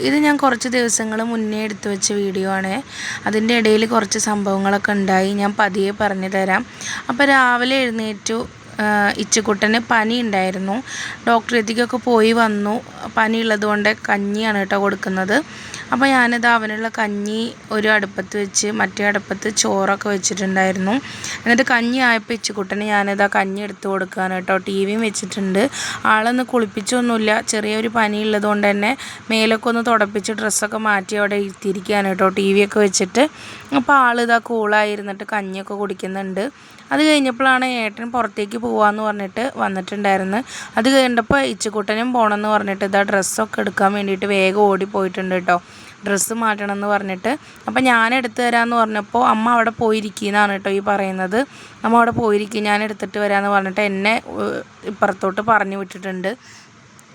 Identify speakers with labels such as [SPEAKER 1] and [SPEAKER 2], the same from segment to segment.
[SPEAKER 1] ഇത് ഞാൻ കുറച്ച് ദിവസങ്ങൾ മുന്നേ എടുത്തു വെച്ച വീഡിയോ ആണ്. അതിൻ്റെ ഇടയിൽ കുറച്ച് സംഭവങ്ങളൊക്കെ ഉണ്ടായി. ഞാൻ പതിയെ പറഞ്ഞു തരാം. അപ്പോൾ രാവിലെ എഴുന്നേറ്റു. ഇച്ചുകുട്ടന് പനി ഉണ്ടായിരുന്നു. ഡോക്ടറെത്തിക്കൊക്കെ പോയി വന്നു. പനിയുള്ളത് കൊണ്ട് കഞ്ഞിയാണ് കേട്ടോ കൊടുക്കുന്നത്. അപ്പോൾ ഞാനിത് അവനുള്ള കഞ്ഞി ഒരു അടുപ്പത്ത് വെച്ച് മറ്റേ അടുപ്പത്ത് ചോറൊക്കെ വെച്ചിട്ടുണ്ടായിരുന്നു. എന്നിട്ട് കഞ്ഞി ആയപ്പോൾ ഇച്ചുകുട്ടന് ഞാനിതാ കഞ്ഞി എടുത്ത് കൊടുക്കുകയാണ് കേട്ടോ. ടി വിയും വെച്ചിട്ടുണ്ട്. ആളൊന്ന് കുളിപ്പിച്ചൊന്നുമില്ല. ചെറിയൊരു പനി ഉള്ളത് കൊണ്ട് തന്നെ മേലൊക്കെ ഒന്ന് തുടപ്പിച്ച് ഡ്രസ്സൊക്കെ മാറ്റി അവിടെ ഇരുത്തിയിരിക്കുകയാണ് കേട്ടോ, ടി വിയൊക്കെ വെച്ചിട്ട്. അപ്പോൾ ആളിതാ കൂളായിരുന്നിട്ട് കഞ്ഞിയൊക്കെ കുടിക്കുന്നുണ്ട്. അത് കഴിഞ്ഞപ്പോഴാണ് ഏട്ടൻ പുറത്തേക്ക് പോകാമെന്ന് പറഞ്ഞിട്ട് വന്നിട്ടുണ്ടായിരുന്നു. അത് കഴിഞ്ഞപ്പോൾ ഇച്ചുകുട്ടനും പോകണമെന്ന് പറഞ്ഞിട്ട് ഇതാ ഡ്രസ്സൊക്കെ എടുക്കാൻ വേണ്ടിയിട്ട് വേഗം ഓടിപ്പോയിട്ടുണ്ട് കേട്ടോ, ഡ്രസ്സ് മാറ്റണം എന്ന് പറഞ്ഞിട്ട്. അപ്പം ഞാൻ എടുത്തു തരാമെന്ന് പറഞ്ഞപ്പോൾ അമ്മ അവിടെ പോയിരിക്കുന്നതാണ് കേട്ടോ ഈ പറയുന്നത്. അമ്മ അവിടെ പോയിരിക്കും, ഞാൻ എടുത്തിട്ട് വരാമെന്ന് പറഞ്ഞിട്ട് എന്നെ ഇപ്പുറത്തോട്ട് പറഞ്ഞു വിട്ടിട്ടുണ്ട്.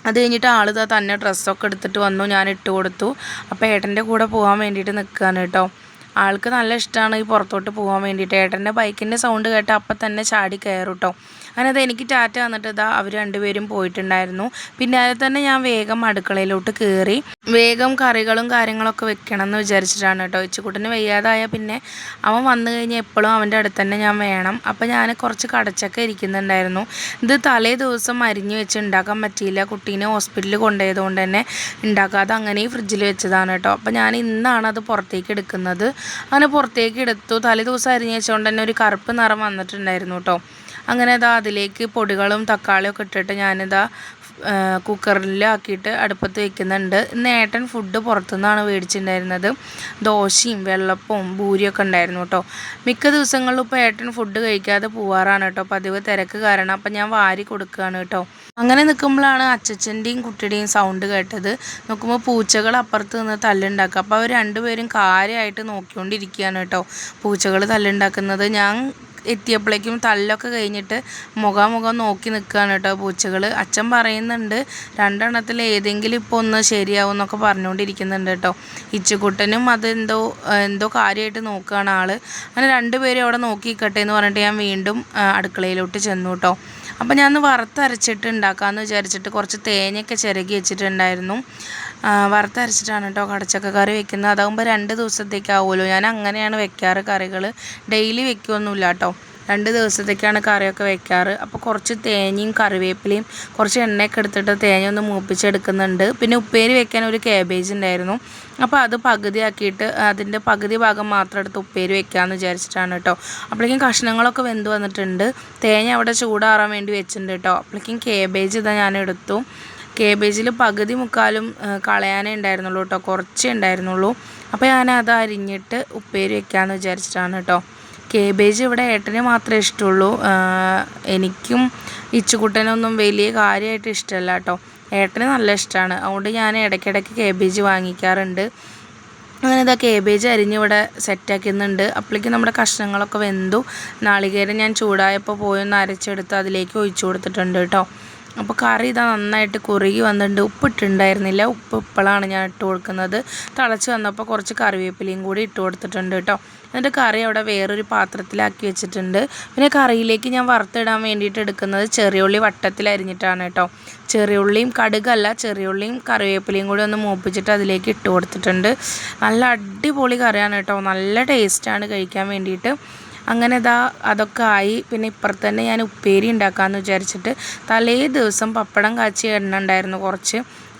[SPEAKER 1] അത് കഴിഞ്ഞിട്ട് ആളിതാ തന്നെ ഡ്രസ്സൊക്കെ എടുത്തിട്ട് വന്നു. ഞാൻ ഇട്ട് കൊടുത്തു. അപ്പോൾ ഏട്ടൻ്റെ കൂടെ പോകാൻ വേണ്ടിയിട്ട് നിൽക്കുകയാണ് കേട്ടോ. ആൾക്ക് നല്ല ഇഷ്ടമാണ് ഈ പുറത്തോട്ട് പോകാൻ വേണ്ടിയിട്ട്. ഏട്ടൻ്റെ ബൈക്കിൻ്റെ സൗണ്ട് കേട്ട് അപ്പം തന്നെ ചാടി കയറും കേട്ടോ. അങ്ങനെ അത് എനിക്ക് ടാറ്റ വന്നിട്ട് ഇതാ അവർ രണ്ടുപേരും പോയിട്ടുണ്ടായിരുന്നു. പിന്നെ അതിൽ തന്നെ ഞാൻ വേഗം അടുക്കളയിലോട്ട് കയറി വേഗം കറികളും കാര്യങ്ങളൊക്കെ വെക്കണം എന്ന് വിചാരിച്ചിട്ടാണ് കേട്ടോ. ഇച്ചുകുട്ടന് വയ്യാതായ പിന്നെ അവൻ വന്നു കഴിഞ്ഞാൽ എപ്പോഴും അവൻ്റെ അടുത്ത് തന്നെ ഞാൻ വേണം. അപ്പോൾ ഞാൻ കുറച്ച് കടച്ചൊക്കെ ഇരിക്കുന്നുണ്ടായിരുന്നു. ഇത് തലേ ദിവസം അരിഞ്ഞ് വെച്ച് ഉണ്ടാക്കാൻ പറ്റിയില്ല. കുട്ടീനെ ഹോസ്പിറ്റലിൽ കൊണ്ടുപോയതുകൊണ്ട് തന്നെ ഉണ്ടാക്കാതെ അങ്ങനെ ഫ്രിഡ്ജിൽ വെച്ചതാണ് കേട്ടോ. അപ്പോൾ ഞാൻ ഇന്നാണ് അത് പുറത്തേക്ക് എടുക്കുന്നത്. അങ്ങനെ പുറത്തേക്ക് എടുത്തു. തലേ ദിവസം അരിഞ്ഞ് വെച്ചുകൊണ്ട് തന്നെ ഒരു കറുപ്പ് നിറം വന്നിട്ടുണ്ടായിരുന്നു കേട്ടോ. അങ്ങനെ ഇതാ അതിലേക്ക് പൊടികളും തക്കാളിയും ഒക്കെ ഇട്ടിട്ട് ഞാനിതാ കുക്കറിലാക്കിയിട്ട് അടുപ്പത്ത് വെക്കുന്നുണ്ട്. ഇന്ന് ഏട്ടൻ ഫുഡ് പുറത്തുനിന്നാണ് മേടിച്ചിട്ടുണ്ടായിരുന്നത്. ദോശയും വെള്ളപ്പവും ഭൂരിയൊക്കെ ഉണ്ടായിരുന്നു കേട്ടോ. മിക്ക ദിവസങ്ങളിലും ഇപ്പോൾ ഏട്ടൻ ഫുഡ് കഴിക്കാതെ പോവാറാണ് കേട്ടോ, പതിവ് തിരക്ക് കാരണം. അപ്പം ഞാൻ വാരി കൊടുക്കുകയാണ് കേട്ടോ. അങ്ങനെ നിൽക്കുമ്പോഴാണ് അച്ചച്ചൻ്റെയും കുട്ടിയുടെയും സൗണ്ട് കേട്ടത്. നോക്കുമ്പോൾ പൂച്ചകൾ അപ്പുറത്ത് നിന്ന് തല്ലുണ്ടാക്കുക. അപ്പോൾ അവർ രണ്ടുപേരും കാര്യമായിട്ട് നോക്കിക്കൊണ്ടിരിക്കുകയാണ് കേട്ടോ, പൂച്ചകൾ തല്ലുണ്ടാക്കുന്നത്. ഞാൻ എത്തിയപ്പോഴേക്കും തല്ലൊക്കെ കഴിഞ്ഞിട്ട് മുഖാമുഖം നോക്കി നിൽക്കുകയാണ് കേട്ടോ പൂച്ചകൾ. അച്ഛൻ പറയുന്നുണ്ട് രണ്ടെണ്ണത്തിൽ ഏതെങ്കിലും ഇപ്പോൾ ഒന്ന് ശരിയാവും എന്നൊക്കെ പറഞ്ഞുകൊണ്ടിരിക്കുന്നുണ്ട് കേട്ടോ. ഇച്ചുകുട്ടനും എന്തോ കാര്യമായിട്ട് നോക്കുകയാണ് ആൾ. അങ്ങനെ രണ്ടുപേരും അവിടെ നോക്കിക്കട്ടെ എന്ന് പറഞ്ഞിട്ട് ഞാൻ വീണ്ടും അടുക്കളയിലോട്ട് ചെന്നു കേട്ടോ. അപ്പോൾ ഞാൻ വറുത്തരച്ചിട്ട് ഉണ്ടാക്കാമെന്ന് വിചാരിച്ചിട്ട് കുറച്ച് തേങ്ങയൊക്കെ ചിരകി വെച്ചിട്ടുണ്ടായിരുന്നു. വറുത്തരച്ചിട്ടാണ് കേട്ടോ കടച്ചക്ക കറി വെക്കുന്നത്. അതാകുമ്പോൾ 2 ദിവസത്തേക്കാവുമല്ലോ. ഞാൻ അങ്ങനെയാണ് വെക്കാറ് കറികൾ, ഡെയിലി വെക്കുകയൊന്നുമില്ല കേട്ടോ. 2 ദിവസത്തേക്കാണ് കറിയൊക്കെ വെക്കാറ്. അപ്പോൾ കുറച്ച് തേങ്ങയും കറിവേപ്പിലയും കുറച്ച് എണ്ണയൊക്കെ എടുത്തിട്ട് തേങ്ങ ഒന്ന് മൂപ്പിച്ചെടുക്കുന്നുണ്ട്. പിന്നെ ഉപ്പേരി വെക്കാൻ ഒരു കാബേജ് ഉണ്ടായിരുന്നു. അപ്പോൾ അത് പകുതിയാക്കിയിട്ട് അതിൻ്റെ പകുതി ഭാഗം മാത്രം എടുത്ത് ഉപ്പേരി വെക്കാമെന്ന് വിചാരിച്ചിട്ടാണ് കേട്ടോ. അപ്പോഴേക്കും കഷ്ണങ്ങളൊക്കെ വെന്ത് വന്നിട്ടുണ്ട്. തേങ്ങ അവിടെ ചൂടാറാൻ വേണ്ടി വെച്ചിട്ടുണ്ട് കേട്ടോ. അപ്പോഴേക്കും കാബേജ് ഇതാ ഞാൻ എടുത്തു. കേബേജിൽ പകുതി മുക്കാലും കളയാനേ ഉണ്ടായിരുന്നുള്ളൂ കേട്ടോ, കുറച്ചേ ഉണ്ടായിരുന്നുള്ളൂ. അപ്പോൾ ഞാനത് അരിഞ്ഞിട്ട് ഉപ്പേരി വെക്കാമെന്ന് വിചാരിച്ചിട്ടാണ് കേട്ടോ. കേബേജ് ഇവിടെ ഏട്ടന് മാത്രമേ ഇഷ്ടമുള്ളൂ. എനിക്കും ഇച്ചുകുട്ടനൊന്നും വലിയ കാര്യമായിട്ട് ഇഷ്ടമല്ല കേട്ടോ. ഏട്ടന് നല്ല ഇഷ്ടമാണ്. അതുകൊണ്ട് ഞാൻ ഇടയ്ക്കിടയ്ക്ക് കേബേജ് വാങ്ങിക്കാറുണ്ട്. അങ്ങനെ ഇതാ കേബേജ് അരിഞ്ഞിവിടെ സെറ്റാക്കുന്നുണ്ട്. അപ്പോഴേക്കും നമ്മുടെ കഷ്ണങ്ങളൊക്കെ വെന്തു. നാളികേരം ഞാൻ ചൂടായപ്പോൾ പോയി ഒന്ന് അരച്ചെടുത്ത് അതിലേക്ക് ഒഴിച്ചു കൊടുത്തിട്ടുണ്ട് കേട്ടോ. അപ്പോൾ കറി ഇതാ നന്നായിട്ട് കുറുകി വന്നിട്ടുണ്ട്. ഉപ്പിട്ടുണ്ടായിരുന്നില്ല, ഉപ്പ് ഇപ്പോഴാണ് ഞാൻ ഇട്ട് കൊടുക്കുന്നത്. തിളച്ച് വന്നപ്പോൾ കുറച്ച് കറിവേപ്പിലയും കൂടി ഇട്ട് കൊടുത്തിട്ടുണ്ട് കേട്ടോ. എന്നിട്ട് കറി അവിടെ വേറൊരു പാത്രത്തിലാക്കി വെച്ചിട്ടുണ്ട്. പിന്നെ കറിയിലേക്ക് ഞാൻ വറുത്തിടാൻ വേണ്ടിയിട്ട് എടുക്കുന്നത് ചെറിയുള്ളി വട്ടത്തിൽ അരിഞ്ഞിട്ടാണ് കേട്ടോ. ചെറിയുള്ളിയും കടുകല്ല, ചെറിയുള്ളിയും കറിവേപ്പിലയും കൂടി ഒന്ന് മൂപ്പിച്ചിട്ട് അതിലേക്ക് ഇട്ട് കൊടുത്തിട്ടുണ്ട്. നല്ല അടിപൊളി കറിയാണ് കേട്ടോ, നല്ല ടേസ്റ്റാണ് കഴിക്കാൻ വേണ്ടിയിട്ട്. അങ്ങനെ അതൊക്കെ ആയി. പിന്നെ ഇപ്പുറത്ത് തന്നെ ഞാൻ ഉപ്പേരി ഉണ്ടാക്കാമെന്ന് വിചാരിച്ചിട്ട് തലേ ദിവസം പപ്പടം കാച്ചിയ എണ്ണ ഉണ്ടായിരുന്നു കുറച്ച്,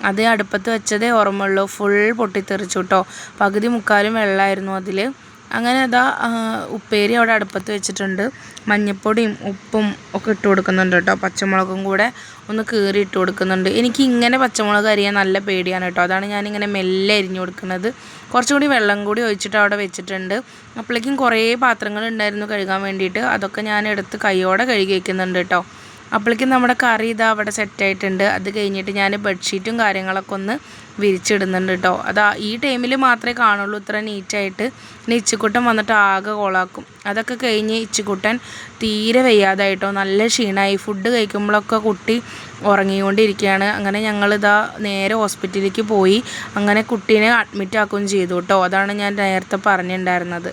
[SPEAKER 1] അത് അടുപ്പത്ത് വെച്ചതേ ഓർമ്മയുള്ളൂ. ഫുൾ പൊട്ടിത്തെറിച്ചു കേട്ടോ, പകുതി മുക്കാലും വെള്ളമായിരുന്നു അതിൽ. അങ്ങനെ ഉപ്പേരി അവിടെ അടുപ്പത്ത് വെച്ചിട്ടുണ്ട്. മഞ്ഞൾപ്പൊടിയും ഉപ്പും ഒക്കെ ഇട്ട് കൊടുക്കുന്നുണ്ട് കേട്ടോ. പച്ചമുളകും കൂടെ ഒന്ന് കീറി ഇട്ട് കൊടുക്കുന്നുണ്ട്. എനിക്ക് ഇങ്ങനെ പച്ചമുളക് അരിയാൻ നല്ല പേടിയാണ് കേട്ടോ, അതാണ് ഞാനിങ്ങനെ മെല്ലെ അരിഞ്ഞു കൊടുക്കുന്നത്. കുറച്ചുകൂടി വെള്ളം കൂടി ഒഴിച്ചിട്ട് അവിടെ വെച്ചിട്ടുണ്ട്. അപ്പോഴേക്കും കുറേ പാത്രങ്ങൾ ഉണ്ടായിരുന്നു കഴുകാൻ വേണ്ടിയിട്ട്. അതൊക്കെ ഞാൻ എടുത്ത് കൈയോടെ കഴുകി വയ്ക്കുന്നുണ്ട് കേട്ടോ. അപ്പോഴേക്കും നമ്മുടെ കറി അവിടെ സെറ്റായിട്ടുണ്ട്. അത് കഴിഞ്ഞിട്ട് ഞാൻ ബെഡ്ഷീറ്റും കാര്യങ്ങളൊക്കെ ഒന്ന് വിരിച്ചിടുന്നുണ്ട് കേട്ടോ. ഈ ടൈമിൽ മാത്രമേ കാണുള്ളൂ ഇത്ര നീറ്റായിട്ട്. പിന്നെ ഇച്ചുകുട്ടൻ വന്നിട്ട് ആകെ കോളാക്കും. അതൊക്കെ കഴിഞ്ഞ് ഇച്ചുകുട്ടൻ തീരെ വയ്യാതായിട്ടോ, നല്ല ക്ഷീണമായി. ഫുഡ് കഴിക്കുമ്പോഴൊക്കെ കുട്ടി ഉറങ്ങിക്കൊണ്ടിരിക്കുകയാണ്. അങ്ങനെ നേരെ ഹോസ്പിറ്റലിലേക്ക് പോയി. അങ്ങനെ കുട്ടീനെ അഡ്മിറ്റ് ആക്കുകയും ചെയ്തു കേട്ടോ. അതാണ് ഞാൻ നേരത്തെ പറഞ്ഞിട്ടുണ്ടായിരുന്നത്.